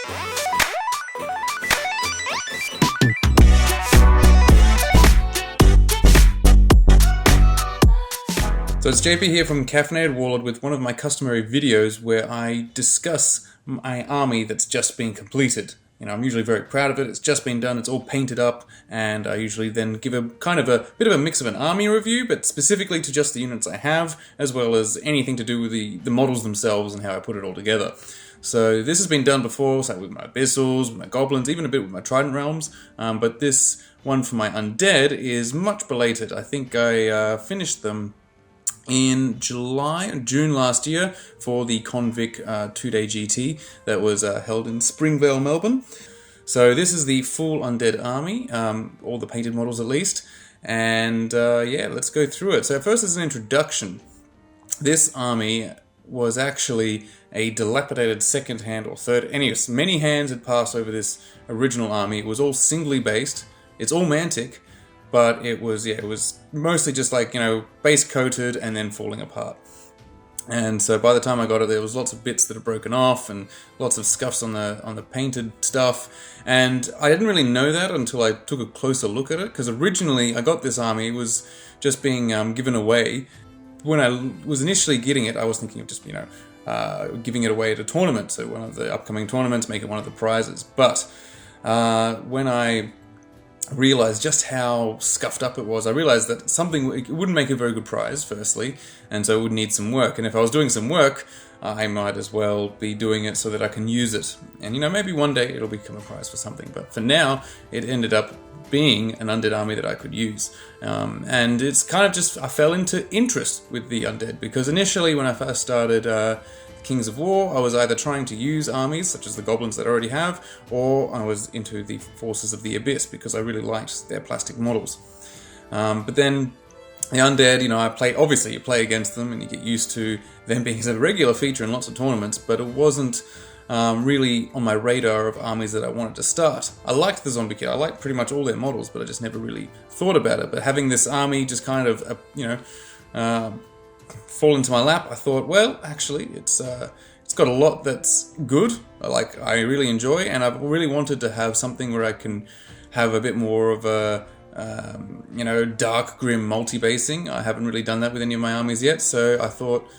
So it's JP here from Caffeinated Warlord with one of my customary videos where I discuss my army that's just been completed. You know, I'm usually very proud of it, it's just been done, it's all painted up, and I usually then give a kind of a bit of a mix of an army review, but specifically to just the units I have, as well as anything to do with the models themselves and how I put it all together. So this has been done before, say with my abyssals, with my goblins, even a bit with my trident realms, but this one for my undead is much belated. I think I finished them in June last year for the Convict 2-day GT that was held in Springvale, Melbourne. So this is the full undead army, all the painted models at least, and yeah, let's go through it. So first as an introduction, this army was actually a dilapidated second hand or third, anyways, many hands had passed over this original army. It was all singly based, it's all Mantic, but it was mostly just like, you know, base coated and then falling apart. And so by the time I got it, there was lots of bits that had broken off and lots of scuffs on the painted stuff. And I didn't really know that until I took a closer look at it, because originally I got this army, it was just being given away. When I was initially getting it, I was thinking of just, you know, giving it away at a tournament, so one of the upcoming tournaments, make it one of the prizes. But when I realized just how scuffed up it was, I realized that it wouldn't make a very good prize, firstly, and so it would need some work. And if I was doing some work, I might as well be doing it so that I can use it. And, you know, maybe one day it'll become a prize for something. But for now, it ended up being an undead army that I could use. And it's kind of just, I fell into interest with the undead, because initially when I first started Kings of War, I was either trying to use armies, such as the goblins that I already have, or I was into the Forces of the Abyss, because I really liked their plastic models. But then the undead, you know, obviously you play against them and you get used to them being a regular feature in lots of tournaments, but it wasn't really on my radar of armies that I wanted to start. I liked the zombie kit, I liked pretty much all their models, but I just never really thought about it. But having this army just kind of, you know, fall into my lap, I thought, well, actually, it's got a lot that's good, like I really enjoy, and I've really wanted to have something where I can have a bit more of a, you know, dark, grim multi-basing. I haven't really done that with any of my armies yet, so I thought,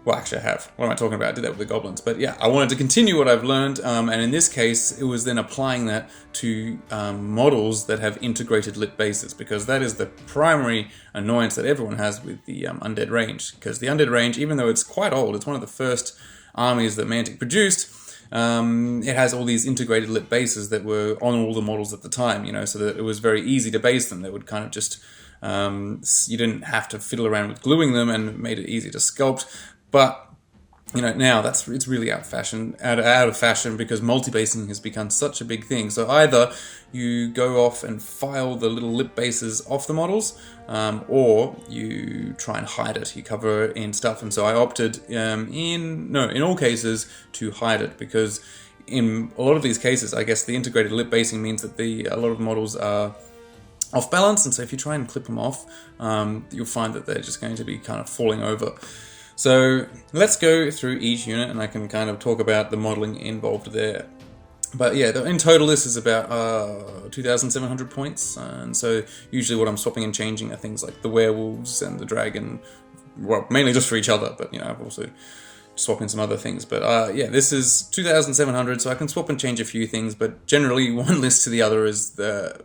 well, actually I have. What am I talking about? I did that with the goblins. But yeah, I wanted to continue what I've learned, and in this case, it was then applying that to models that have integrated lit bases, because that is the primary annoyance that everyone has with the Undead range. Because the Undead range, even though it's quite old, it's one of the first armies that Mantic produced, it has all these integrated lit bases that were on all the models at the time, you know, so that it was very easy to base them. They would kind of just, you didn't have to fiddle around with gluing them, and it made it easy to sculpt. But, you know, now it's really out of fashion, because multi-basing has become such a big thing. So either you go off and file the little lip bases off the models, or you try and hide it. You cover it in stuff. And so I opted in all cases to hide it, because in a lot of these cases, I guess the integrated lip basing means that a lot of models are off balance, and so if you try and clip them off, you'll find that they're just going to be kind of falling over. So let's go through each unit, and I can kind of talk about the modeling involved there. But yeah, in total this is about 2,700 points, and so usually what I'm swapping and changing are things like the werewolves and the dragon, well, mainly just for each other, but you know, I've also swap in some other things. But yeah, this is 2,700, so I can swap and change a few things, but generally one list to the other is,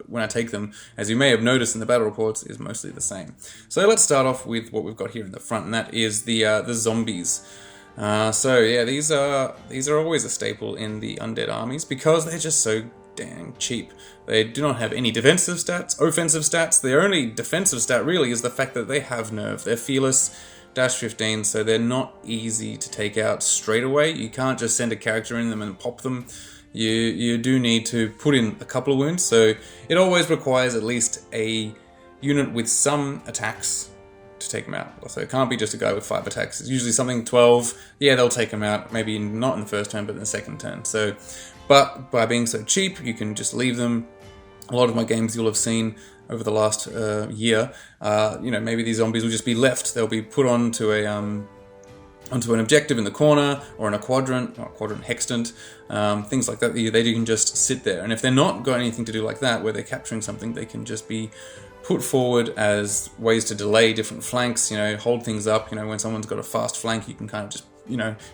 when I take them, as you may have noticed in the battle reports, is mostly the same. So let's start off with what we've got here in the front, and that is the zombies. So yeah, these are always a staple in the undead armies, because they're just so dang cheap. They do not have any defensive stats, offensive stats. Their only defensive stat really is the fact that they have nerve. They're fearless, -15, so they're not easy to take out straight away. You can't just send a character in them and pop them. You do need to put in a couple of wounds, so it always requires at least a unit with some attacks to take them out. So it can't be just a guy with 5 attacks. It's usually something 12. Yeah, they'll take them out, maybe not in the first turn, but in the second turn. So, but by being so cheap, you can just leave them. A lot of my games you'll have seen over the last year, you know, maybe these zombies will just be left. They'll be put onto onto an objective in the corner or in a quadrant, or a quadrant hextant, things like that. They can just sit there, and if they're not got anything to do like that, where they're capturing something, they can just be put forward as ways to delay different flanks. Hold things up. When someone's got a fast flank, you can kind of just,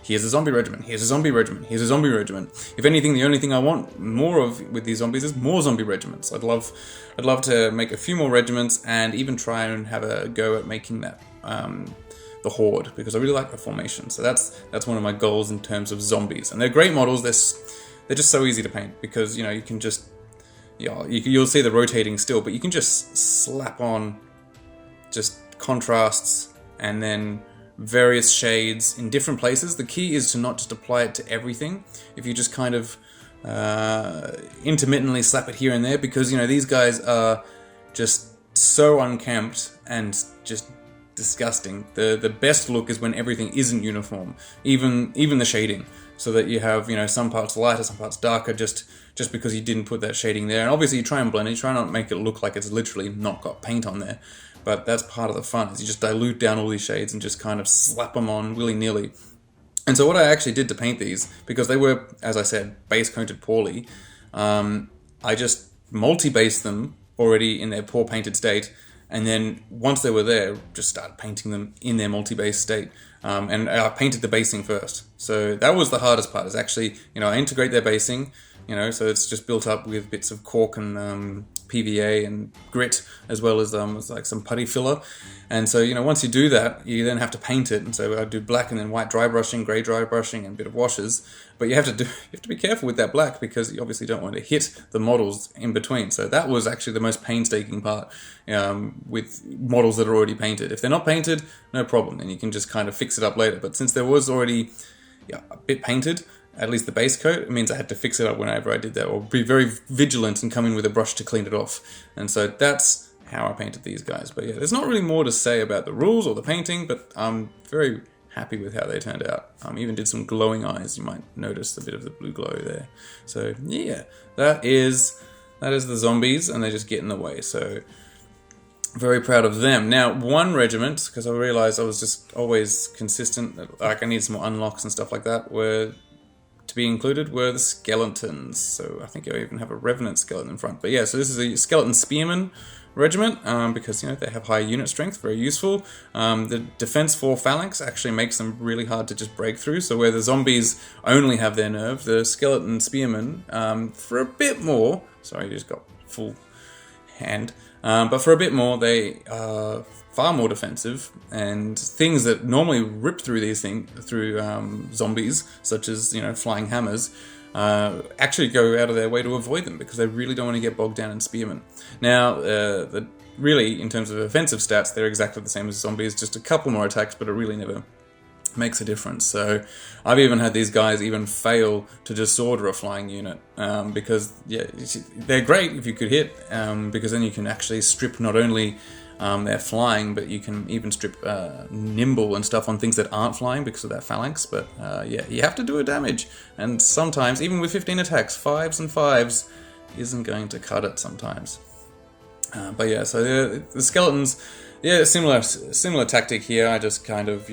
here's a zombie regiment, here's a zombie regiment, here's a zombie regiment. If anything, the only thing I want more of with these zombies is more zombie regiments. I'd love to make a few more regiments, and even try and have a go at making that the horde, because I really like the formation. So that's one of my goals in terms of zombies. And they're great models. They're just so easy to paint, because you can just, you'll see the rotating still, but you can just slap on just contrasts and then various shades in different places. The key is to not just apply it to everything. If you just kind of intermittently slap it here and there, because these guys are just so unkempt and just disgusting. The best look is when everything isn't uniform, even the shading, so that you have some parts lighter, some parts darker, just because you didn't put that shading there. And obviously you try and blend it, you try not to make it look like it's literally not got paint on there, but that's part of the fun, is you just dilute down all these shades and just kind of slap them on willy-nilly. And so what I actually did to paint these, because they were, as I said, base coated poorly, I just multi-based them already in their poor painted state, and then once they were there, just started painting them in their multi-base state. And I painted the basing first. So that was the hardest part, is actually, I integrate their basing, so it's just built up with bits of cork and PVA and grit, as well as like some putty filler. And so, once you do that, you then have to paint it. And so I do black and then white dry brushing, grey dry brushing, and a bit of washes. But you have to be careful with that black, because you obviously don't want to hit the models in between. So that was actually the most painstaking part with models that are already painted. If they're not painted, no problem, then you can just kind of fix it up later. But since there was already a bit painted, at least the base coat, it means I had to fix it up whenever I did that, or be very vigilant and come in with a brush to clean it off. And so that's how I painted these guys. But yeah, there's not really more to say about the rules or the painting, but I'm very happy with how they turned out. Even did some glowing eyes. You might notice a bit of the blue glow there. So yeah, that is the zombies, and they just get in the way. So very proud of them. Now, one regiment, because I realized I was just always consistent, like I need some more unlocks and stuff like that, to be included were the skeletons. So I think I even have a Revenant skeleton in front. But yeah, so this is a skeleton spearman regiment, because they have high unit strength, very useful. The defense 4 phalanx actually makes them really hard to just break through. So where the zombies only have their nerve, the skeleton spearmen, for a bit more, sorry, you just got full hand, but for a bit more, they are far more defensive, and things that normally rip through zombies, such as flying hammers, actually go out of their way to avoid them, because they really don't want to get bogged down in spearmen. Now, really, in terms of offensive stats, they're exactly the same as zombies, just a couple more attacks, but it really never makes a difference. So I've even had these guys even fail to disorder a flying unit, because they're great if you could hit, because then you can actually strip not only their flying, but you can even strip nimble and stuff on things that aren't flying because of that phalanx. But you have to do a damage, and sometimes even with 15 attacks, 5s and 5s isn't going to cut it sometimes. But yeah, so the skeletons, similar tactic here. I just kind of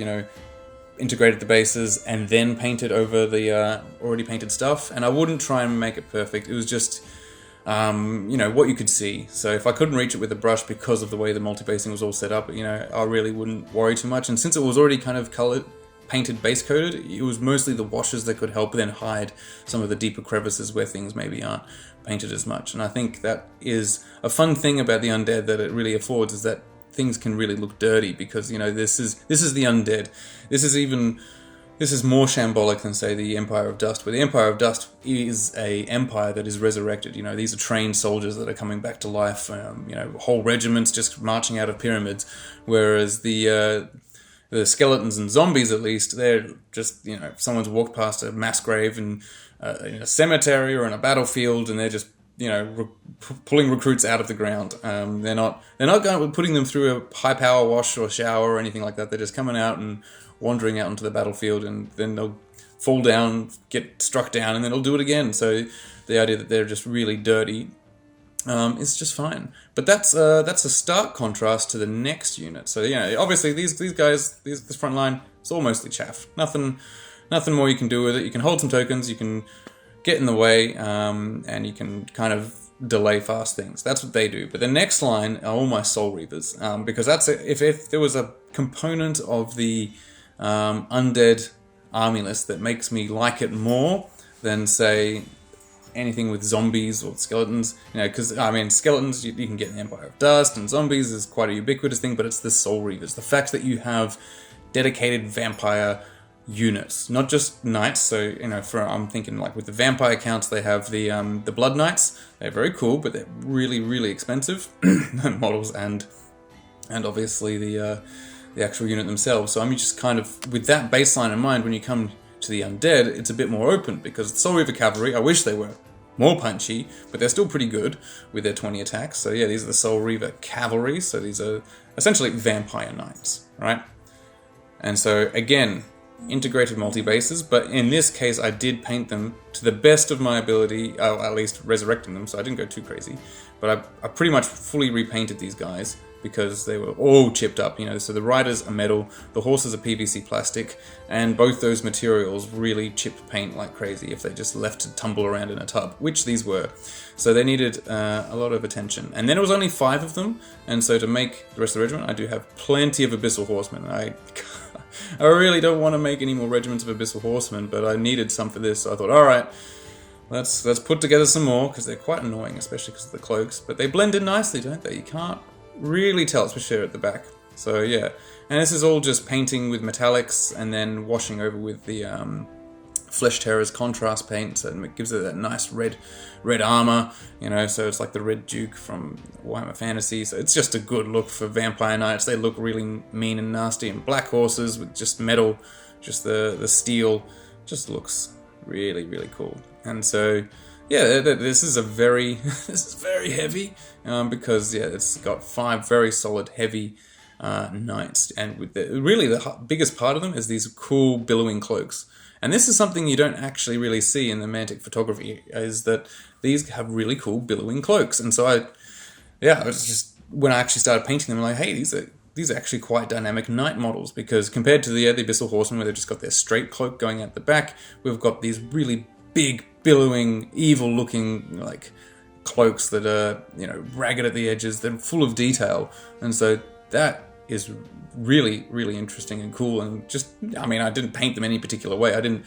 integrated the bases and then painted over the already painted stuff, and I wouldn't try and make it perfect. It was just what you could see. So if I couldn't reach it with a brush because of the way the multi-basing was all set up, I really wouldn't worry too much. And since it was already kind of painted base coated, it was mostly the washes that could help then hide some of the deeper crevices where things maybe aren't painted as much. And I think that is a fun thing about the Undead that it really affords, is that things can really look dirty, because this is the Undead. This is more shambolic than, say, the Empire of Dust, where the Empire of Dust is a empire that is resurrected. These are trained soldiers that are coming back to life. Whole regiments just marching out of pyramids, whereas the skeletons and zombies, at least, they're just if someone's walked past a mass grave in a cemetery or in a battlefield, and they're just pulling recruits out of the ground. They're not putting them through a high power wash or shower or anything like that. They're just coming out and wandering out onto the battlefield, and then they'll fall down, get struck down, and then they'll do it again. So the idea that they're just really dirty is just fine. But that's a stark contrast to the next unit. So obviously these guys, this front line, It's all mostly chaff. Nothing more you can do with it. You can hold some tokens, you can get in the way, and you can kind of delay fast things. That's what they do. But the next line are all my Soul Reavers, because that's if there was a component of the Undead army list that makes me like it more than, say, anything with zombies or skeletons, because, I mean, skeletons you can get in the Empire of Dust, and zombies is quite a ubiquitous thing, but it's the Soul Reavers. The fact that you have dedicated vampire units, not just knights. So, I'm thinking, like, with the vampire counts, they have the Blood Knights. They're very cool, but they're really, really expensive models, and obviously the actual unit themselves. So I'm just kind of, with that baseline in mind, when you come to the Undead, it's a bit more open, because the Soul Reaver Cavalry, I wish they were more punchy, but they're still pretty good with their 20 attacks. So yeah, these are the Soul Reaver Cavalry, so these are essentially vampire knights, right? And so, again, integrated multi-bases, but in this case I did paint them to the best of my ability, at least resurrecting them, so I didn't go too crazy. But I pretty much fully repainted these guys, because they were all chipped up, so the riders are metal, the horses are PVC plastic, and both those materials really chip paint like crazy if they just left to tumble around in a tub, which these were. So they needed a lot of attention. And then it was only 5 of them, and so to make the rest of the regiment, I do have plenty of Abyssal Horsemen. I really don't want to make any more regiments of Abyssal Horsemen, but I needed some for this, so I thought, alright, let's put together some more, because they're quite annoying, especially because of the cloaks, but they blend in nicely, don't they? You can't really tell, especially at the back. So yeah, and this is all just painting with metallics and then washing over with the Flesh Terror's contrast paint, so it gives it that nice red armor, so it's like the Red Duke from Warhammer Fantasy. So it's just a good look for vampire knights. They look really mean and nasty, and black horses with just metal, just the steel, just looks really, really cool. And so yeah, this is very heavy, because yeah, it's got 5 very solid heavy knights, and with the biggest part of them is these cool billowing cloaks. And this is something you don't actually really see in the Mantic photography, is that these have really cool billowing cloaks. And so I was just, when I actually started painting them, I'm like, hey, these are actually quite dynamic knight models, because compared to the Abyssal Horsemen, where they've just got their straight cloak going at the back, we've got these really big, billowing, evil-looking, like, cloaks that are, ragged at the edges. They're full of detail, and so that is really, really interesting and cool. And just, I mean, I didn't paint them any particular way. I didn't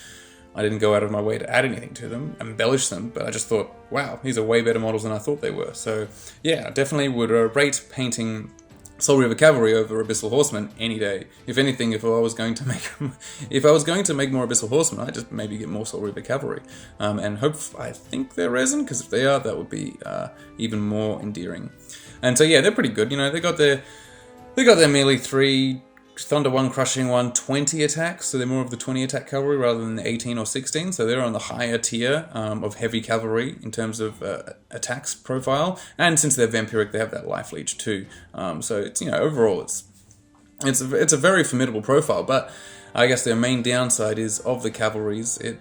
go out of my way to add anything to them, embellish them, but I just thought, wow, these are way better models than I thought they were. So yeah, I definitely would rate painting Soul Reaver Cavalry over Abyssal Horsemen any day. If anything, if I was going to make more Abyssal Horsemen, I'd just maybe get more Soul Reaver Cavalry, and I think they're resin, because if they are, that would be even more endearing. And so yeah, they're pretty good. They got their melee 3, Thunder 1, Crushing 1, 20 attacks, so they're more of the 20 attack cavalry rather than the 18 or 16, so they're on the higher tier of heavy cavalry in terms of attacks profile, and since they're vampiric, they have that life leech too, so it's, overall it's a very formidable profile. But I guess their main downside is, of the cavalries, they're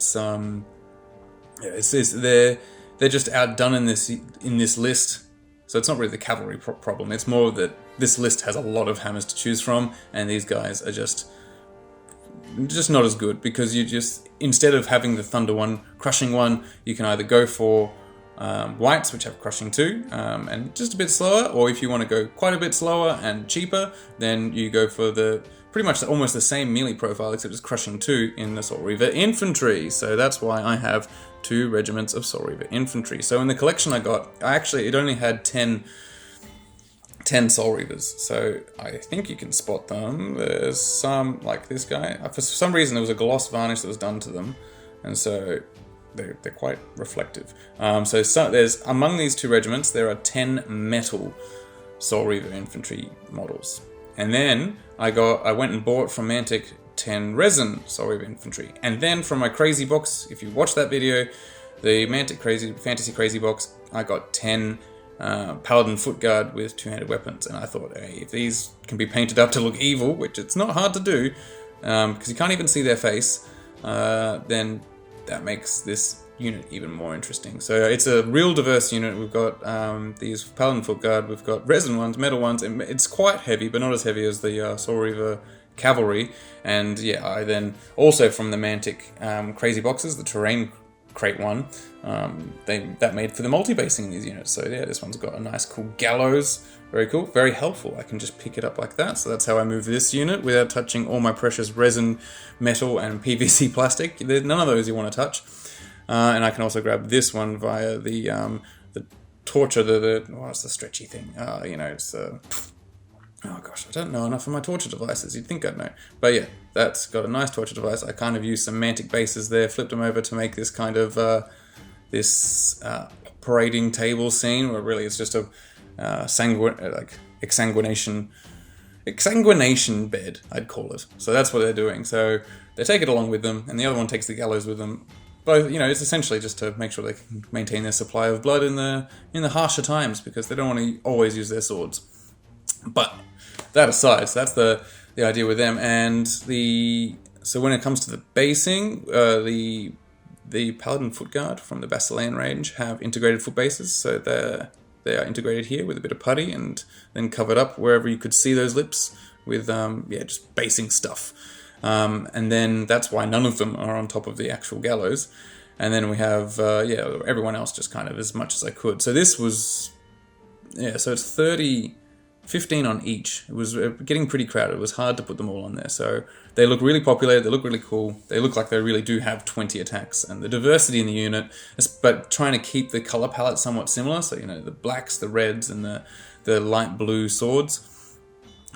just outdone in this list. So it's not really the cavalry problem, it's more that this list has a lot of hammers to choose from, and these guys are just not as good, because you just, instead of having the Thunder 1, Crushing 1, you can either go for whites, which have Crushing 2, and just a bit slower, or if you want to go quite a bit slower and cheaper, then you go for the pretty much almost the same melee profile, except it's Crushing 2 in the Soul Reaver Infantry. So that's why I have 2 regiments of Soul Reaver Infantry. So in the collection I got, it only had 10 Soul Reavers, so I think you can spot them. There's some, like this guy, for some reason there was a gloss varnish that was done to them, and so they're quite reflective. So there's, among these 2 regiments, there are 10 metal Soul Reaver Infantry models. And then I went and bought from Mantic 10 resin Soul Reaver Infantry. And then from my crazy box, if you watch that video, the Mantic Fantasy Crazy box, I got 10 Paladin Foot Guard with 2-handed weapons. And I thought, hey, if these can be painted up to look evil, which it's not hard to do, because you can't even see their face, then that makes this unit even more interesting. So it's a real diverse unit. We've got these Paladin Foot Guard, we've got resin ones, metal ones, and it's quite heavy, but not as heavy as the Soul Reaver cavalry. And yeah, I then also from the Mantic crazy boxes, the terrain crate one, that made for the multi-basing in these units. So yeah, this one's got a nice cool gallows. Very cool, very helpful. I can just pick it up like that. So that's how I move this unit without touching all my precious resin, metal, and PVC plastic. There's none of those you want to touch. And I can also grab this one via the torture, what's the stretchy thing? It's oh gosh, I don't know enough of my torture devices. You'd think I'd know. But yeah, that's got a nice torture device. I kind of used some Mantic bases there, flipped them over to make this kind of operating table scene, where really it's just a exsanguination bed, I'd call it. So that's what they're doing. So they take it along with them, and the other one takes the gallows with them. Both, it's essentially just to make sure they can maintain their supply of blood in the harsher times, because they don't want to always use their swords. But that aside, so that's the idea with them. And so when it comes to the basing, the Paladin Footguard from the Basilean range have integrated foot bases, so they are integrated here with a bit of putty, and then covered up wherever you could see those lips with just basing stuff. And then that's why none of them are on top of the actual gallows. And then we have everyone else just kind of as much as I could. So this was so it's 15 on each. It was getting pretty crowded. It was hard to put them all on there. So they look really popular. They look really cool. They look like they really do have 20 attacks. And the diversity in the unit, but trying to keep the color palette somewhat similar. So, the blacks, the reds, and the light blue swords.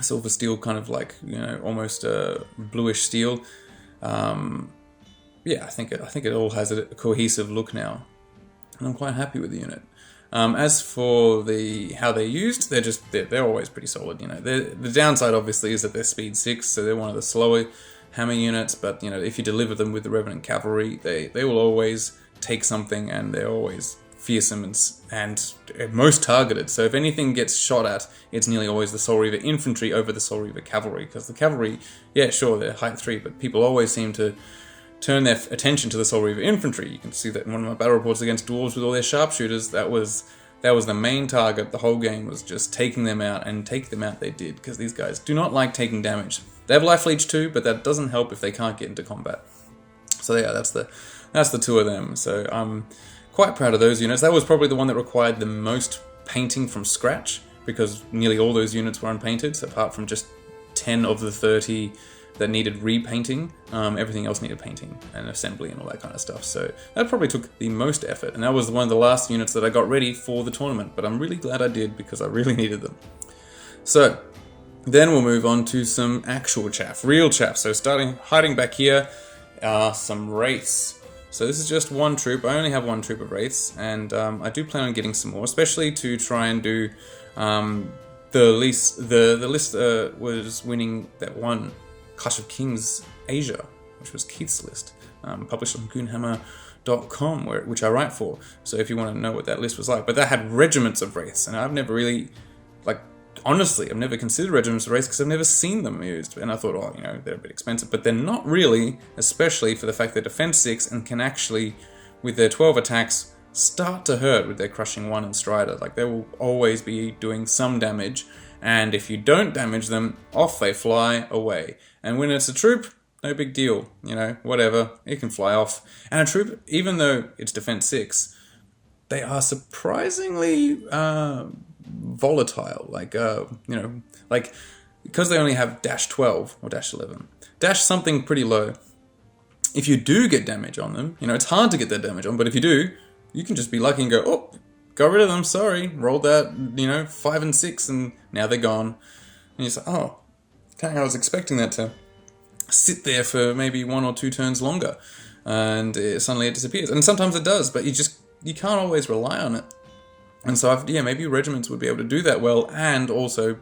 Silver steel, kind of like, almost bluish steel. I think it all has a cohesive look now. And I'm quite happy with the unit. As for how they're used, they're always pretty solid. The downside obviously is that they're speed 6, so they're one of the slower hammer units. But if you deliver them with the Revenant Cavalry, they will always take something, and they're always fearsome and most targeted. So if anything gets shot at, it's nearly always the Soul Reaver Infantry over the Soul Reaver Cavalry, because the Cavalry, sure, they're height 3, but people always seem to turn their attention to the Soul Reaver Infantry. You can see that in one of my battle reports against dwarves with all their sharpshooters. That was the main target. The whole game was just taking them out, and take them out they did, because these guys do not like taking damage. They have life leech too, but that doesn't help if they can't get into combat. So yeah, that's the two of them. So I'm quite proud of those units. That was probably the one that required the most painting from scratch, because nearly all those units were unpainted, so apart from just 10 of the 30 that needed repainting, everything else needed painting and assembly and all that kind of stuff. So that probably took the most effort, and that was one of the last units that I got ready for the tournament, but I'm really glad I did, because I really needed them. So then we'll move on to some actual chaff, real chaff. So hiding back here are some Wraiths. So this is just one troop. I only have one troop of Wraiths, and I do plan on getting some more, especially to try and do the list was winning that one Clash of Kings Asia, which was Keith's list, published on goonhammer.com, which I write for. So if you want to know what that list was like. But that had regiments of Wraiths, and I've never really, honestly, I've never considered regiments of Wraiths because I've never seen them used. And I thought, they're a bit expensive. But they're not really, especially for the fact they're defense 6 and can actually, with their 12 attacks, start to hurt with their crushing 1 and Strider. They will always be doing some damage. And if you don't damage them, off they fly away. And when it's a troop, no big deal. Whatever. It can fly off. And a troop, even though it's defense 6, they are surprisingly volatile. Because they only have dash 12 or dash 11. Dash something pretty low. If you do get damage on them, it's hard to get that damage on, but if you do, you can just be lucky and go, oh, got rid of them, sorry. Rolled that, 5 and 6, and now they're gone. And you say, oh, dang, I was expecting that to sit there for maybe 1 or 2 turns longer. And suddenly it disappears. And sometimes it does, but you can't always rely on it. And so, maybe regiments would be able to do that well, and also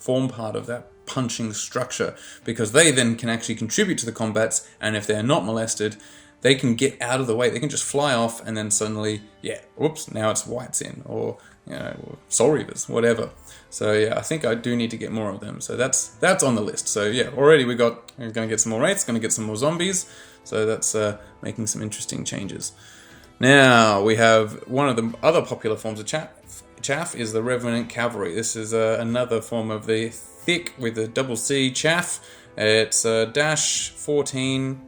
form part of that punching structure, because they then can actually contribute to the combats, and if they're not molested, they can get out of the way. They can just fly off, and then suddenly, whoops, now it's whites in, or Soul Reavers, whatever. So I think I do need to get more of them. So that's on the list. So already we're going to get some more Wraiths, going to get some more zombies. So that's making some interesting changes. Now we have one of the other popular forms of chaff is the Revenant Cavalry. This is another form of the thick with the double C chaff. It's a dash 14,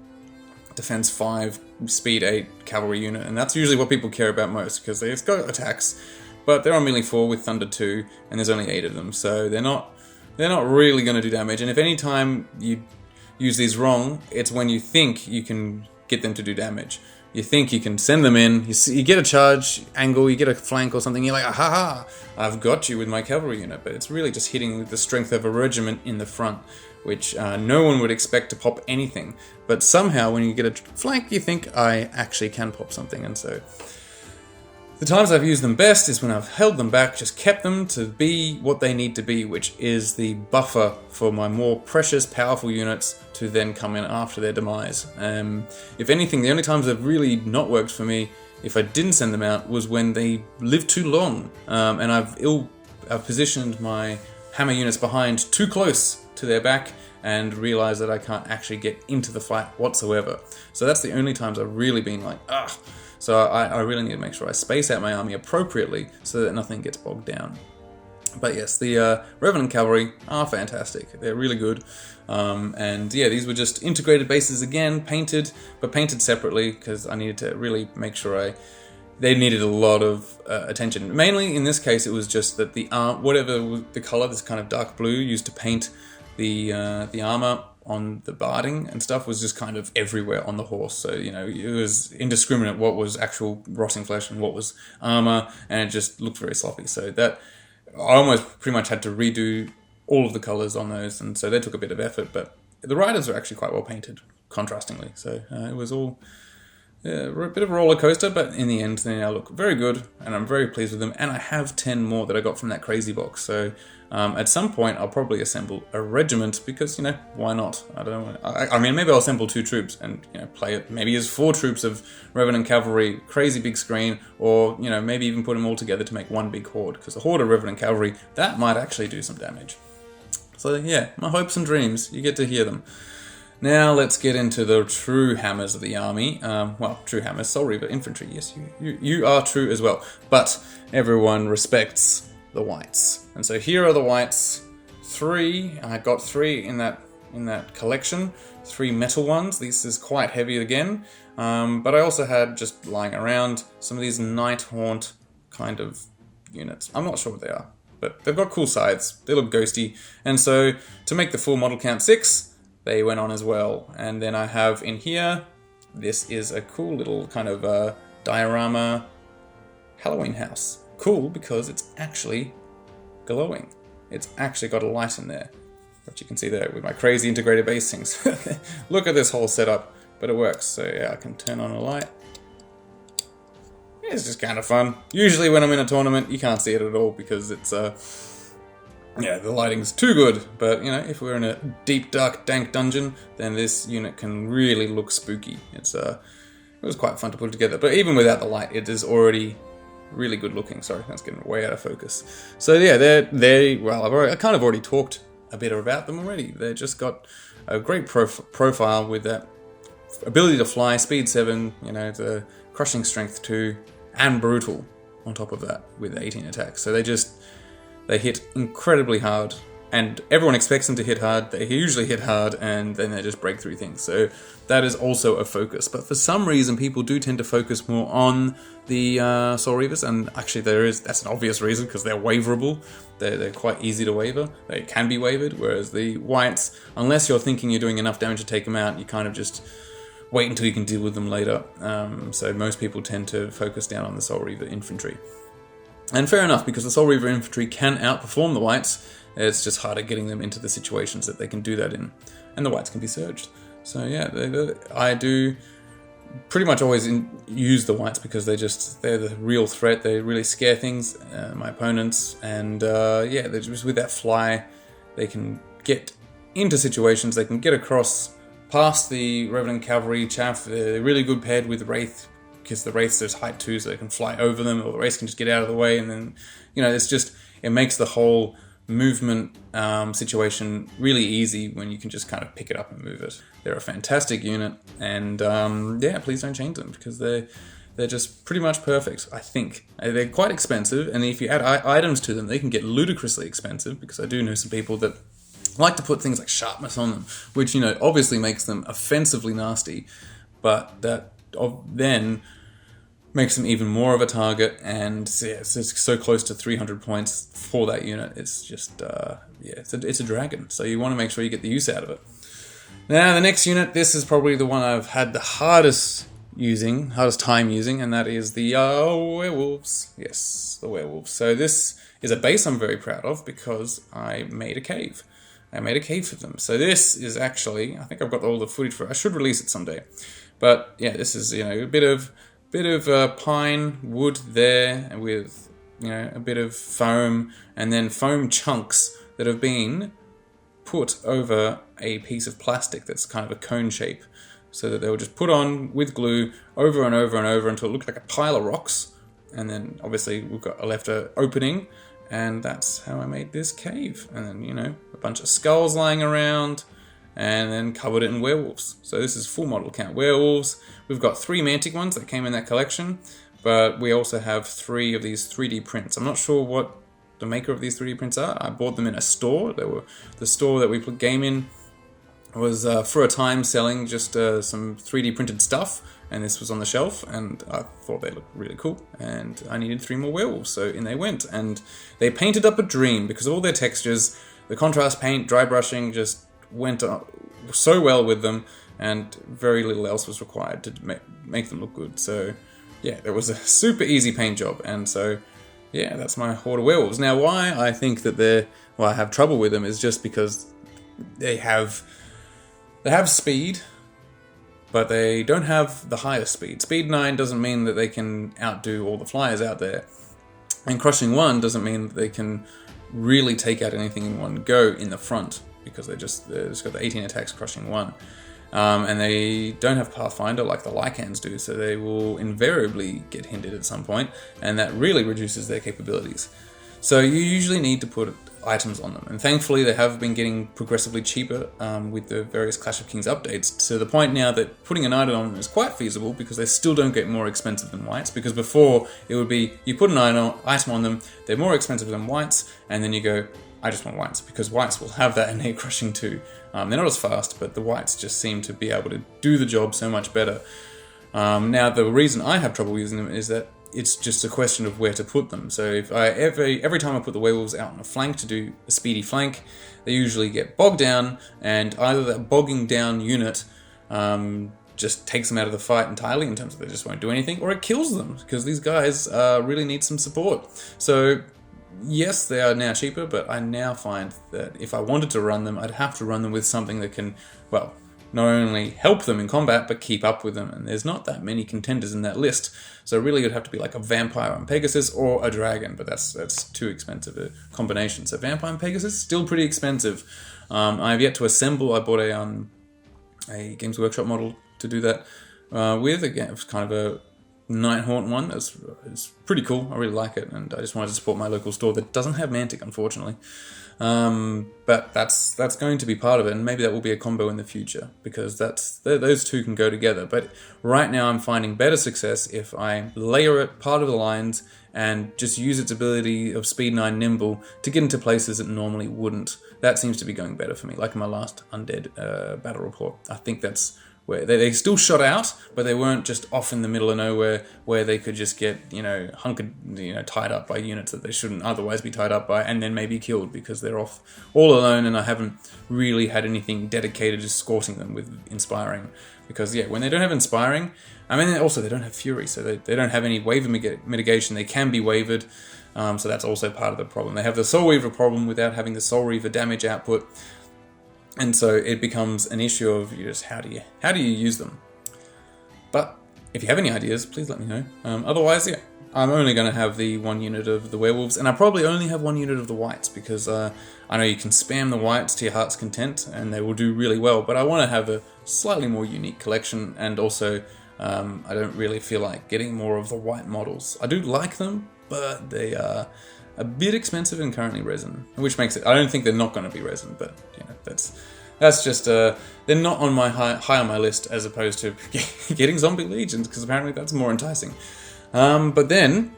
defense 5, speed 8 cavalry unit, and that's usually what people care about most because they've got attacks, but they're on melee 4 with thunder 2, and there's only 8 of them, so they're not really going to do damage. And if any time you use these wrong, it's when you think you can get them to do damage. You think you can send them in, you get a charge angle, you get a flank or something, you're like, ha, I've got you with my cavalry unit, but it's really just hitting with the strength of a regiment in the front, which no one would expect to pop anything. But somehow when you get a flank, you think, I actually can pop something, and so the times I've used them best is when I've held them back, just kept them to be what they need to be, which is the buffer for my more precious, powerful units to then come in after their demise. If anything, the only times they've really not worked for me, if I didn't send them out, was when they lived too long, and I've positioned my hammer units behind too close to their back and realised that I can't actually get into the fight whatsoever. So that's the only times I've really been like, ugh. So I really need to make sure I space out my army appropriately so that nothing gets bogged down. But yes, the Revenant Cavalry are fantastic. They're really good. And yeah, these were just integrated bases again, painted, but painted separately because I needed to really make sure they needed a lot of attention. Mainly in this case, it was just that the whatever the color, this kind of dark blue used to paint the armor on the barding and stuff was just kind of everywhere on the horse. So, you know, it was indiscriminate what was actual rotting flesh and what was armor, and it just looked very sloppy. So that I almost pretty much had to redo all of the colors on those, and so they took a bit of effort, but the riders are actually quite well painted, contrastingly. So it was all a bit of a roller coaster, but in the end they now look very good, and I'm very pleased with them. And I have 10 more that I got from that crazy box. So at some point I'll probably assemble a regiment because, you know, why not? I mean, maybe I'll assemble 2 troops and, you know, play it maybe as 4 troops of Revenant Cavalry, crazy big screen, or, you know, maybe even put them all together to make one big horde, because a horde of Revenant Cavalry, that might actually do some damage. So yeah, my hopes and dreams, you get to hear them. Now let's get into the true hammers of the army. Well, true hammers, Soul Reaver infantry. Yes, you are true as well. But everyone respects the whites, and so here are the whites. 3. I got 3 in that collection. 3 metal ones. This is quite heavy again. But I also had just lying around some of these Nighthaunt kind of units. I'm not sure what they are, but they've got cool sides. They look ghosty, and so to make the full model count 6. They went on as well. And then I have in here, this is a cool little kind of diorama Halloween house. Cool because it's actually glowing. It's actually got a light in there, which you can see there with my crazy integrated base things. Look at this whole setup, but it works. So yeah, I can turn on a light. It's just kind of fun. Usually when I'm in a tournament, you can't see it at all because it's yeah, the lighting's too good, but, you know, if we're in a deep, dark, dank dungeon, then this unit can really look spooky. It was quite fun to put together, but even without the light, it is already really good looking. Sorry, that's getting way out of focus. So yeah, well, I kind of already talked a bit about them already. They've just got a great profile with that ability to fly, speed 7, you know, the crushing strength 2, and brutal on top of that with 18 attacks. So they hit incredibly hard, and everyone expects them to hit hard. They usually hit hard, and then they just break through things. So that is also a focus. But for some reason, people do tend to focus more on the Soul Reavers, and actually that's an obvious reason, because they're waverable. They're quite easy to waver. They can be wavered, whereas the whites, unless you're thinking you're doing enough damage to take them out, you kind of just wait until you can deal with them later. So most people tend to focus down on the Soul Reaver infantry. And fair enough, because the Soul Reaver infantry can outperform the whites. It's just harder getting them into the situations that they can do that in. And the whites can be surged. So yeah, I do pretty much always use the whites because they're the real threat. They really scare things, my opponents. And yeah, they're just with that fly, they can get into situations, they can get across past the Revenant Cavalry chaff. They're really good paired with Wraith, because the Wraiths, there's height too, so they can fly over them, or the Wraiths can just get out of the way, and then, you know, it makes the whole movement situation really easy when you can just kind of pick it up and move it. They're a fantastic unit, and yeah, please don't change them, because they're just pretty much perfect, I think. They're quite expensive, and if you add items to them, they can get ludicrously expensive, because I do know some people that I like to put things like sharpness on them, which, you know, obviously makes them offensively nasty, but that then makes them even more of a target, and yeah, it's so close to 300 points for that unit. It's just, yeah, it's a dragon, so you want to make sure you get the use out of it. Now, the next unit, this is probably the one I've had the hardest time using, and that is the werewolves. Yes, the werewolves. So this is a base I'm very proud of because I made a cave. I made a cave for them. So this is actually, I think I've got all the footage for it. I should release it someday. But yeah, this is, you know, a bit of pine wood there with, you know, a bit of foam, and then foam chunks that have been put over a piece of plastic that's kind of a cone shape, so that they were just put on with glue over and over and over until it looked like a pile of rocks. And then obviously we've got left an opening, and that's how I made this cave. And then, you know, a bunch of skulls lying around, and then covered it in werewolves. So this is full model count werewolves. We've got 3 Mantic ones that came in that collection, but we also have 3 of these 3D prints. I'm not sure what the maker of these 3D prints are. I bought them in a store. They were the store that we put game in was for a time selling just some 3D printed stuff, and this was on the shelf, and I thought they looked really cool, and I needed 3 more werewolves, so in they went. And they painted up a dream because of all their textures. The contrast paint, dry brushing just went so well with them, and very little else was required to make them look good. So yeah, it was a super easy paint job, and so yeah, that's my horde of werewolves. Now, why I think that I have trouble with them is just because they have speed, but they don't have the highest speed. Speed 9 doesn't mean that they can outdo all the flyers out there, and Crushing 1 doesn't mean that they can really take out anything in one go in the front, because they've just got the 18 attacks Crushing 1. And they don't have Pathfinder like the Lycans do, so they will invariably get hindered at some point, and that really reduces their capabilities. So you usually need to put items on them, and thankfully they have been getting progressively cheaper with the various Clash of Kings updates, to the point now that putting an item on them is quite feasible, because they still don't get more expensive than whites. Because before it would be, you put an item on them, they're more expensive than whites, and then you go, I just want whites, because whites will have that innate crushing too. They're not as fast, but the whites just seem to be able to do the job so much better. Now, the reason I have trouble using them is that it's just a question of where to put them. So if every time I put the werewolves out on a flank to do a speedy flank, they usually get bogged down, and either that bogging down unit just takes them out of the fight entirely, in terms of they just won't do anything, or it kills them, because these guys really need some support. So yes, they are now cheaper, but I now find that if I wanted to run them, I'd have to run them with something that can, well, not only help them in combat, but keep up with them. And there's not that many contenders in that list. So really it'd have to be like a Vampire and Pegasus, or a Dragon, but that's too expensive a combination. So Vampire and Pegasus, still pretty expensive. I have yet to assemble. I bought a Games Workshop model to do that with. Again, it was kind of a Nighthaunt one. It's pretty cool. I really like it, and I just wanted to support my local store that doesn't have Mantic, unfortunately. But that's going to be part of it, and maybe that will be a combo in the future, because those two can go together. But right now I'm finding better success if I layer it part of the lines and just use its ability of Speed 9 Nimble to get into places that normally wouldn't. That seems to be going better for me, like in my last Undead battle report. I think that's where they still shot out, but they weren't just off in the middle of nowhere where they could just get, tied up by units that they shouldn't otherwise be tied up by, and then maybe killed because they're off all alone, and I haven't really had anything dedicated to escorting them with Inspiring. Because, yeah, when they don't have Inspiring, I mean, also they don't have Fury, so they don't have any waiver mitigation. They can be wavered, so that's also part of the problem. They have the Soul Reaver problem without having the Soul Reaver damage output. And so it becomes an issue of just how do you use them. But if you have any ideas, please let me know. Otherwise, yeah, I'm only going to have the 1 unit of the werewolves, and I probably only have 1 unit of the whites, because I know you can spam the whites to your heart's content, and they will do really well. But I want to have a slightly more unique collection, and also I don't really feel like getting more of the white models. I do like them, but they are a bit expensive and currently resin, which makes it, I don't think they're not going to be resin, but that's just they're not on my high on my list, as opposed to getting zombie legions, because apparently that's more enticing. But then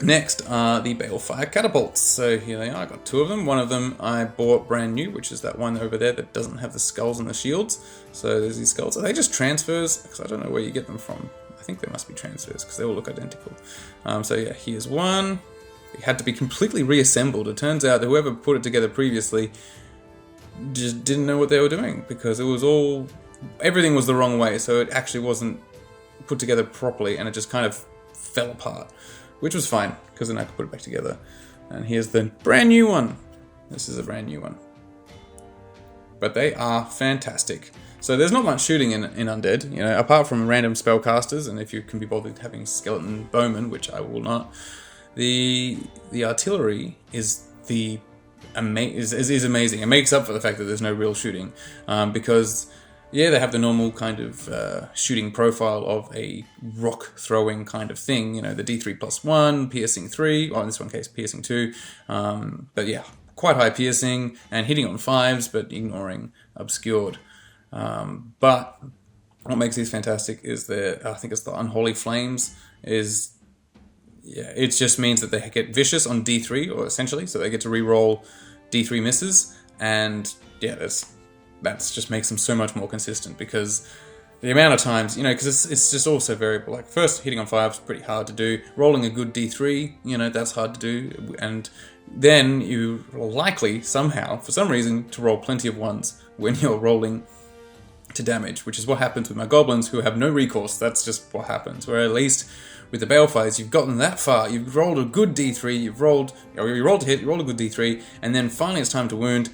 Next are the balefire catapults. So here they are, I got 2 of them. One of them I bought brand new, which is that one over there that doesn't have the skulls and the shields. So there's these skulls. Are they just transfers? Because I don't know where you get them from. I think they must be transfers because they all look identical. So yeah, here's one. It had to be completely reassembled. It turns out that whoever put it together previously just didn't know what they were doing because it was all... everything was the wrong way, so it actually wasn't put together properly and it just kind of fell apart. Which was fine, because then I could put it back together. And here's the brand new one. This is a brand new one. But they are fantastic. So there's not much shooting in Undead, you know, apart from random spellcasters, and if you can be bothered having skeleton bowmen, which I will not. The artillery is amazing. It makes up for the fact that there's no real shooting, because... yeah, they have the normal kind of shooting profile of a rock-throwing kind of thing. You know, the D3+1, piercing 3, or in this one case, piercing 2. But yeah, quite high piercing, and hitting on 5s, but ignoring obscured. But what makes these fantastic is I think it's the Unholy Flames, it just means that they get vicious on D3, or essentially, so they get to re-roll D3 misses, and yeah, that just makes them so much more consistent because the amount of times, you know, because it's just also variable. Like, first, hitting on 5 is pretty hard to do. Rolling a good D3, you know, that's hard to do. And then you are likely, somehow, for some reason, to roll plenty of 1s when you're rolling to damage, which is what happens with my goblins who have no recourse. That's just what happens. Where at least with the balefires, you've gotten that far. You've rolled a good D3, you rolled to hit, you rolled a good D3, and then finally it's time to wound.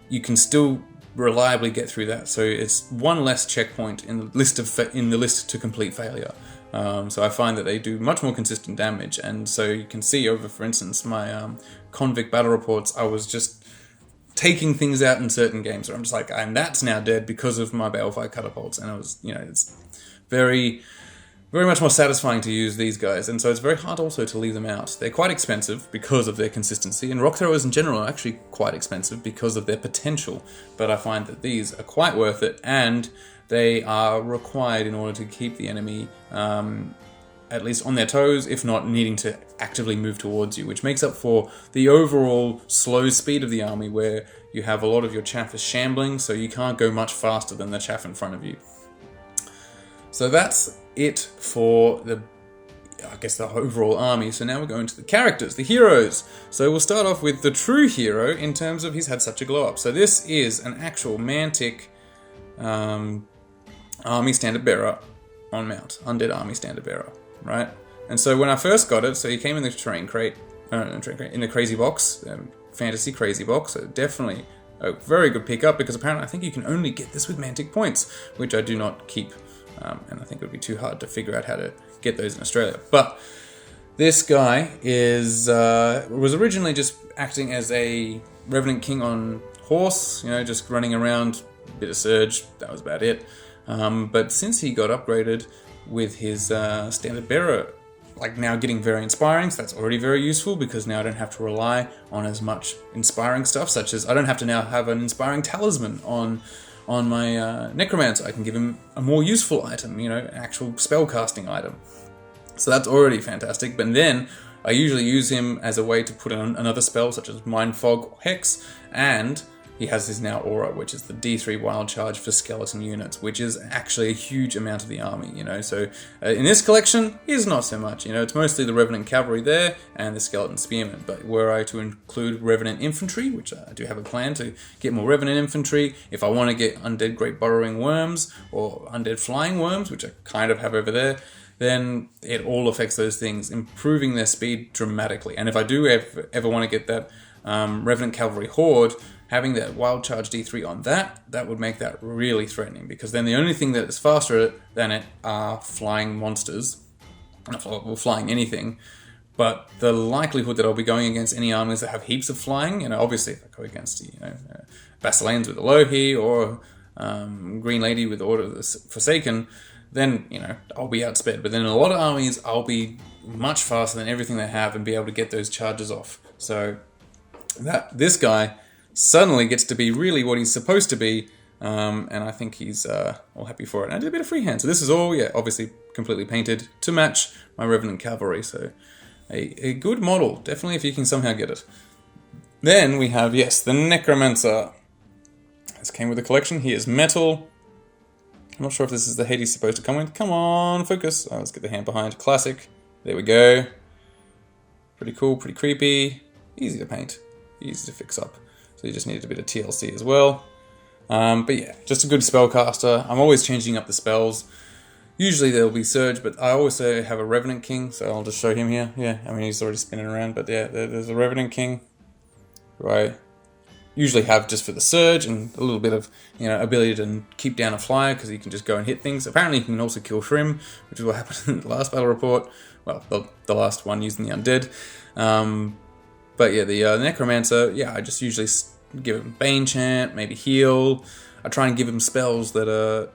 You can still reliably get through that, so it's one less checkpoint in the list to complete failure. So I find that they do much more consistent damage, and so you can see over, for instance, my convict battle reports. I was just taking things out in certain games where I'm just like, and that's now dead because of my balefire catapults, and it was, you know, it's very much more satisfying to use these guys, and so it's very hard also to leave them out. They're quite expensive because of their consistency, and rock throwers in general are actually quite expensive because of their potential, but I find that these are quite worth it, and they are required in order to keep the enemy at least on their toes, if not needing to actively move towards you, which makes up for the overall slow speed of the army, where you have a lot of your chaff is shambling, so you can't go much faster than the chaff in front of you. So that's it for the overall army. So now we're going to the characters, the heroes. So we'll start off with the true hero in terms of he's had such a glow up. So this is an actual Mantic army standard bearer on mount, undead army standard bearer, right? And so when I first got it, so he came in the terrain crate, in the crazy box, fantasy crazy box. So definitely a very good pickup, because apparently I think you can only get this with Mantic points, which I do not keep. And I think it would be too hard to figure out how to get those in Australia. But this guy was originally just acting as a Revenant King on horse, you know, just running around, a bit of surge, that was about it. But since he got upgraded with his standard bearer, like now getting very inspiring, so that's already very useful, because now I don't have to rely on as much inspiring stuff, such as I don't have to now have an inspiring talisman on my necromancer. I can give him a more useful item, you know, an actual spellcasting item. So that's already fantastic. But then I usually use him as a way to put in another spell, such as Mind Fog or Hex, and he has his now aura, which is the D3 wild charge for skeleton units, which is actually a huge amount of the army, you know. So in this collection, he's not so much, you know. It's mostly the Revenant Cavalry there and the Skeleton Spearmen. But were I to include Revenant Infantry, which I do have a plan to get more Revenant Infantry, if I want to get Undead Great Burrowing Worms or Undead Flying Worms, which I kind of have over there, then it all affects those things, improving their speed dramatically. And if I do ever want to get that Revenant Cavalry Horde, having that wild charge D3 on that would make that really threatening, because then the only thing that is faster than it are flying monsters, or flying anything. But the likelihood that I'll be going against any armies that have heaps of flying, you know, obviously if I go against, you know, Basileans with Alohi, or Green Lady with Order of the Forsaken, then, you know, I'll be outsped. But then in a lot of armies, I'll be much faster than everything they have and be able to get those charges off. So this guy suddenly gets to be really what he's supposed to be, and I think he's all happy for it. And I did a bit of freehand, so this is all, yeah, obviously completely painted to match my Revenant Cavalry, so a good model, definitely if you can somehow get it. Then we have, yes, the Necromancer. This came with a collection. He is metal. I'm not sure if this is the head he's supposed to come with. Come on, focus. Oh, let's get the hand behind. Classic. There we go. Pretty cool, pretty creepy. Easy to paint. Easy to fix up. So you just needed a bit of TLC as well. But yeah, just a good spellcaster. I'm always changing up the spells. Usually there'll be Surge, but I also have a Revenant King, so I'll just show him here. Yeah, I mean, he's already spinning around, but yeah, there's a Revenant King. Who I usually have just for the Surge and a little bit of, ability to keep down a flyer, because he can just go and hit things. Apparently he can also kill Shrim, which is what happened in the last battle report. Well, the last one using the Undead. But yeah, the Necromancer, yeah, I just usually give him Bane Chant, maybe heal. I try and give him spells that are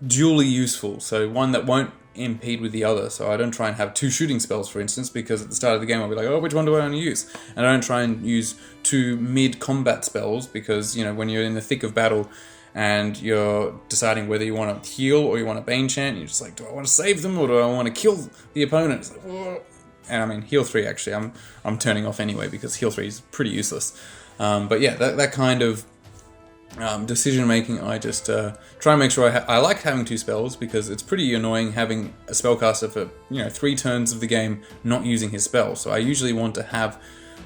dually useful, so one that won't impede with the other. So I don't try and have 2 shooting spells, for instance, because at the start of the game I'll be like, oh, which one do I want to use? And I don't try and use 2 mid-combat spells, because, when you're in the thick of battle and you're deciding whether you want to heal or you want to Bane Chant, you're just like, do I want to save them or do I want to kill the opponent? It's like, whoa. And I mean, heal 3 actually I'm turning off anyway, because heal 3 is pretty useless. But yeah, that kind of decision making, I just try and make sure I like having 2 spells, because it's pretty annoying having a spellcaster for 3 turns of the game not using his spell. So I usually want to have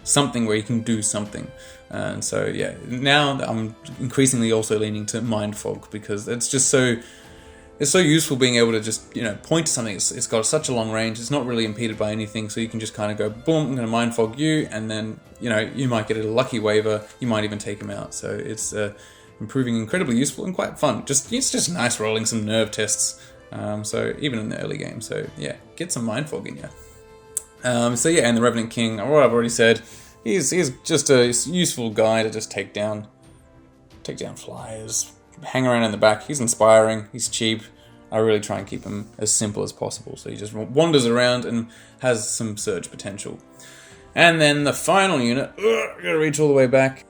something where he can do something. And so yeah, now I'm increasingly also leaning to Mind Fog, because it's just so useful being able to just point to something. It's got such a long range. It's not really impeded by anything, so you can just kind of go boom, I'm going to Mind Fog you, and then you might get a lucky waiver. You might even take him out. So it's improving incredibly useful and quite fun. It's just nice rolling some nerve tests. So even in the early game. So yeah, get some Mind Fog in you. So yeah, and the Revenant King, what I've already said, he's just a useful guy to just take down flyers, hang around in the back. He's inspiring, he's cheap. I really try and keep him as simple as possible, so he just wanders around and has some surge potential. And then the final unit, gotta reach all the way back.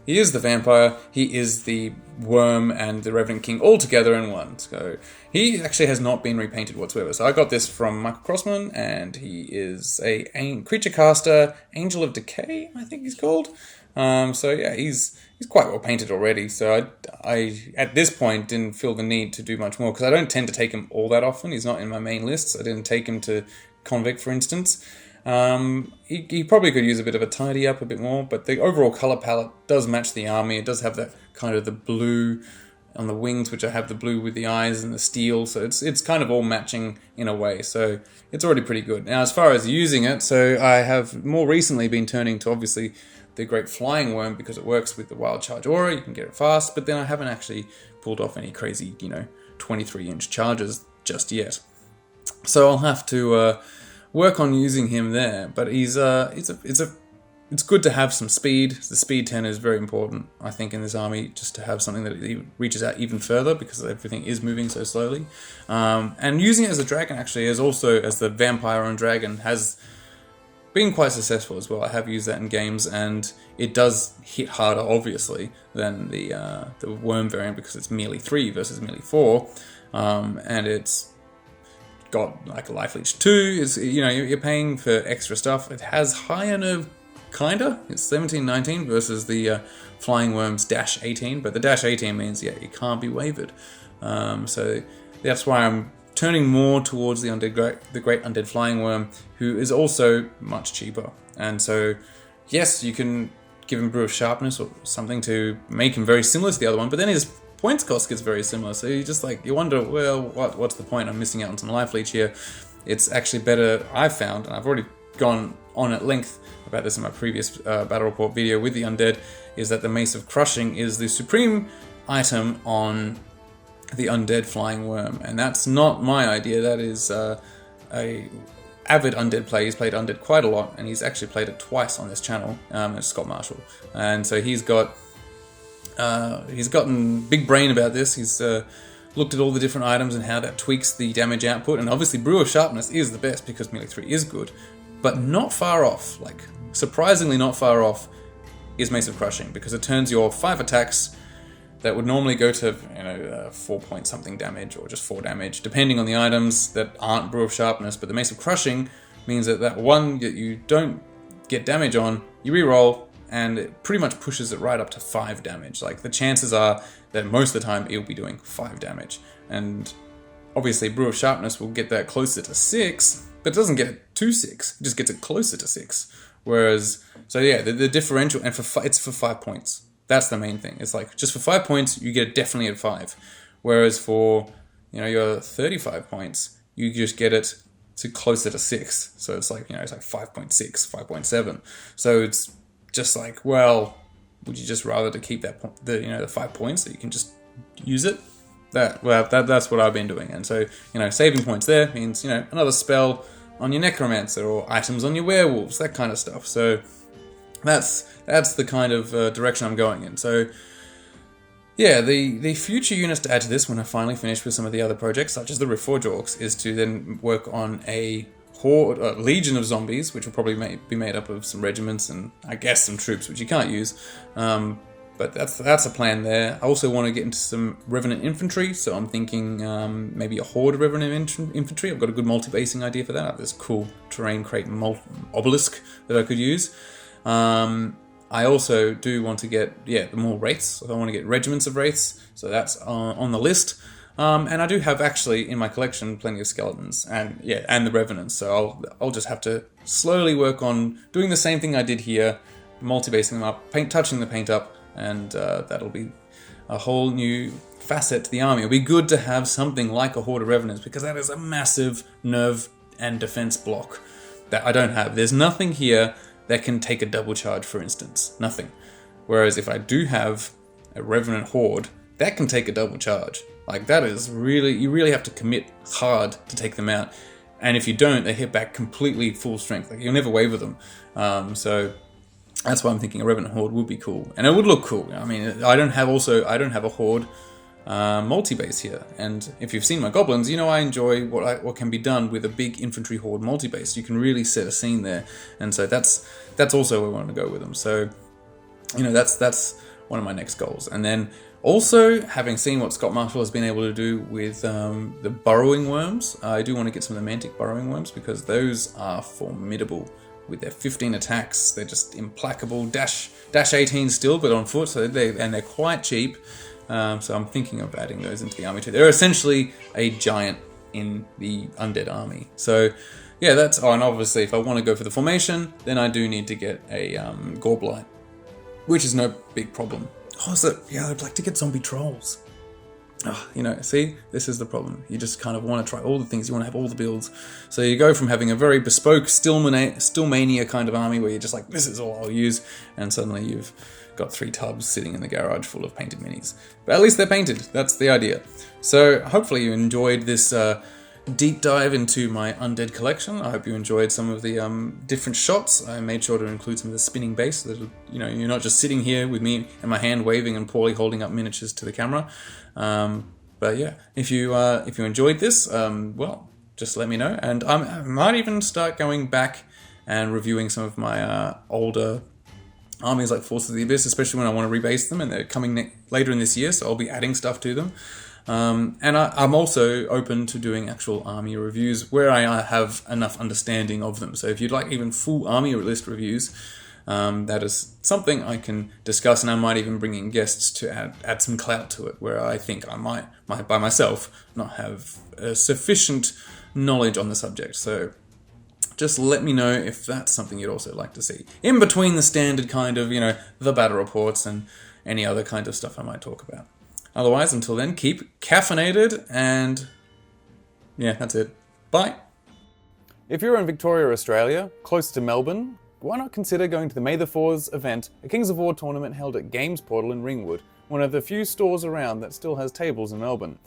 He is the vampire, he is the worm, and the Revenant King all together in one. So he actually has not been repainted whatsoever. So I got this from Michael Crossman, and he is a creature caster, Angel of Decay, I think he's called. So yeah, he's quite well painted already. So I at this point didn't feel the need to do much more, because I don't tend to take him all that often. He's not in my main lists. I didn't take him to Convict, for instance. He probably could use a bit of a tidy up a bit more, but the overall color palette does match the army. It does have that kind of the blue on the wings, which I have the blue with the eyes and the steel, so it's kind of all matching in a way, so it's already pretty good. Now, as far as using it, so I have more recently been turning to obviously the Great Flying Worm, because it works with the Wild Charge Aura. You can get it fast, but then I haven't actually pulled off any crazy 23-inch charges just yet, so I'll have to work on using him there. But it's good to have some speed. The speed 10 is very important, I think, in this army, just to have something that reaches out even further, because everything is moving so slowly. And using it as a dragon, actually, as the vampire on dragon, has been quite successful as well. I have used that in games, and it does hit harder, obviously, than the worm variant, because it's merely 3 versus merely 4, and it's got like a life leech 2. You're paying for extra stuff. It has higher nerve, kinda. It's 17-19 versus the Flying Worm's dash 18, but the dash 18 means it can't be wavered. So that's why I'm turning more towards the Great Undead Flying Worm, who is also much cheaper. And so, yes, you can give him Brew of Sharpness or something to make him very similar to the other one, but then his points cost gets very similar, so you wonder, well, what's the point? I'm missing out on some life leech here. It's actually better, I've found, and I've already gone on at length about this in my previous battle report video with the Undead, is that the Mace of Crushing is the supreme item on the Undead Flying Worm, and that's not my idea. That is a avid Undead player. He's played Undead quite a lot, and he's actually played it twice on this channel. It's Scott Marshall, and so he's gotten big brain about this. He's looked at all the different items and how that tweaks the damage output, and obviously Brew of Sharpness is the best, because melee 3 is good, but not far off, like surprisingly not far off, is Mace of Crushing, because it turns your 5 attacks that would normally go to 4 point something damage, or just 4 damage, depending on the items that aren't Brew of Sharpness, but the Mace of Crushing means that that one that you don't get damage on, you reroll, and it pretty much pushes it right up to 5 damage. Like, the chances are that most of the time it'll be doing 5 damage. And obviously Brew of Sharpness will get that closer to 6, but it doesn't get it to 6, it just gets it closer to 6. Whereas, so yeah, the differential, and it's for 5 points. That's the main thing. It's like, just for 5 points, you get it definitely at 5. Whereas for, your 35 points, you just get it to closer to 6. So it's like, it's like 5.6, 5.7. So it's just like, well, would you just rather to keep the 5 points so you can just use it? That's what I've been doing. And so, saving points there means, another spell on your necromancer or items on your werewolves, that kind of stuff. So that's the kind of direction I'm going in. So yeah, the future units to add to this when I finally finish with some of the other projects, such as the Reforge Orcs, is to then work on a legion of zombies, which will probably be made up of some regiments and I guess some troops, which you can't use. But that's a plan there. I also want to get into some Revenant Infantry, so I'm thinking maybe a horde of Revenant Infantry. I've got a good multi-basing idea for that. I have this cool terrain crate obelisk that I could use. I also do want to get, the more Wraiths. So I want to get regiments of Wraiths, so that's on the list. And I do have actually in my collection plenty of skeletons and the Revenants. So I'll just have to slowly work on doing the same thing I did here, multi-basing them up, touching the paint up, and that'll be a whole new facet to the army. It'll be good to have something like a horde of Revenants, because that is a massive nerve and defense block that I don't have. There's nothing here that can take a double charge, for instance. Nothing. Whereas if I do have a Revenant Horde, that can take a double charge. Like, that is you really have to commit hard to take them out. And if you don't, they hit back completely full strength. Like, you'll never waver them. So that's why I'm thinking a Revenant Horde would be cool. And it would look cool. I mean, I don't have a Horde multi-base here, and if you've seen my goblins, I enjoy what can be done with a big infantry horde multi-base. You can really set a scene there, and so that's also where I want to go with them. So that's one of my next goals. And then also, having seen what Scott Marshall has been able to do with the burrowing worms, I do want to get some of the Mantic burrowing worms, because those are formidable. With their 15 attacks, they're just implacable. Dash 18 still, but on foot, so they're quite cheap. So I'm thinking of adding those into the army too. They're essentially a giant in the Undead army. So yeah, and obviously if I want to go for the formation, then I do need to get a Gorblight, which is no big problem. I'd like to get zombie trolls. See, this is the problem. You just kind of want to try all the things. You want to have all the builds. So you go from having a very bespoke Stillmania kind of army where you're just like, this is all I'll use, and suddenly you've got 3 tubs sitting in the garage full of painted minis. But at least they're painted. That's the idea. So hopefully you enjoyed this deep dive into my Undead collection. I hope you enjoyed some of the different shots. I made sure to include some of the spinning base, so that you're not just sitting here with me and my hand waving and poorly holding up miniatures to the camera. But yeah, if you enjoyed this, well, just let me know, and I might even start going back and reviewing some of my older armies like Forces of the Abyss, especially when I want to rebase them, and they're coming later in this year, so I'll be adding stuff to them. And I'm also open to doing actual army reviews where I have enough understanding of them. So if you'd like even full army list reviews, that is something I can discuss, and I might even bring in guests to add some clout to it, where I think I might by myself not have sufficient knowledge on the subject. So just let me know if that's something you'd also like to see, in between the standard kind of, the battle reports and any other kind of stuff I might talk about. Otherwise, until then, keep caffeinated, and yeah, that's it. Bye! If you're in Victoria, Australia, close to Melbourne, why not consider going to the May the 4th event, a Kings of War tournament held at Games Portal in Ringwood, one of the few stores around that still has tables in Melbourne.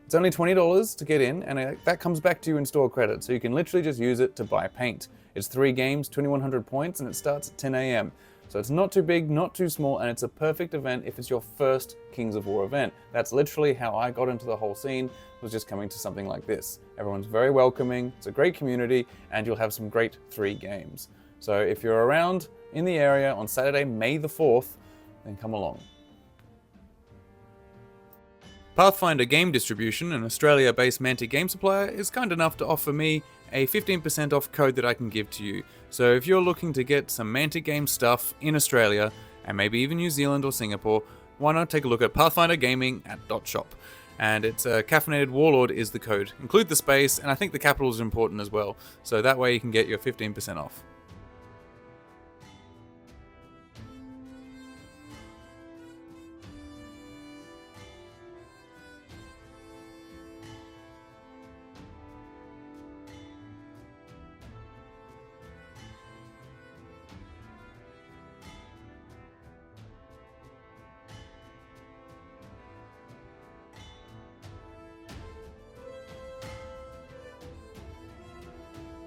It's only $20 to get in, and that comes back to you in store credit, so you can literally just use it to buy paint. It's 3 games, 2,100 points, and it starts at 10 AM. So it's not too big, not too small, and it's a perfect event if it's your first Kings of War event. That's literally how I got into the whole scene, was just coming to something like this. Everyone's very welcoming, it's a great community, and you'll have some great 3 games. So if you're around in the area on Saturday, May the 4th, then come along. Pathfinder Game Distribution, an Australia-based Mantic game supplier, is kind enough to offer me a 15% off code that I can give to you. So if you're looking to get some Mantic game stuff in Australia, and maybe even New Zealand or Singapore, why not take a look at Pathfinder Gaming at .shop. And it's Caffeinated Warlord is the code. Include the space, and I think the capital is important as well. So that way you can get your 15% off.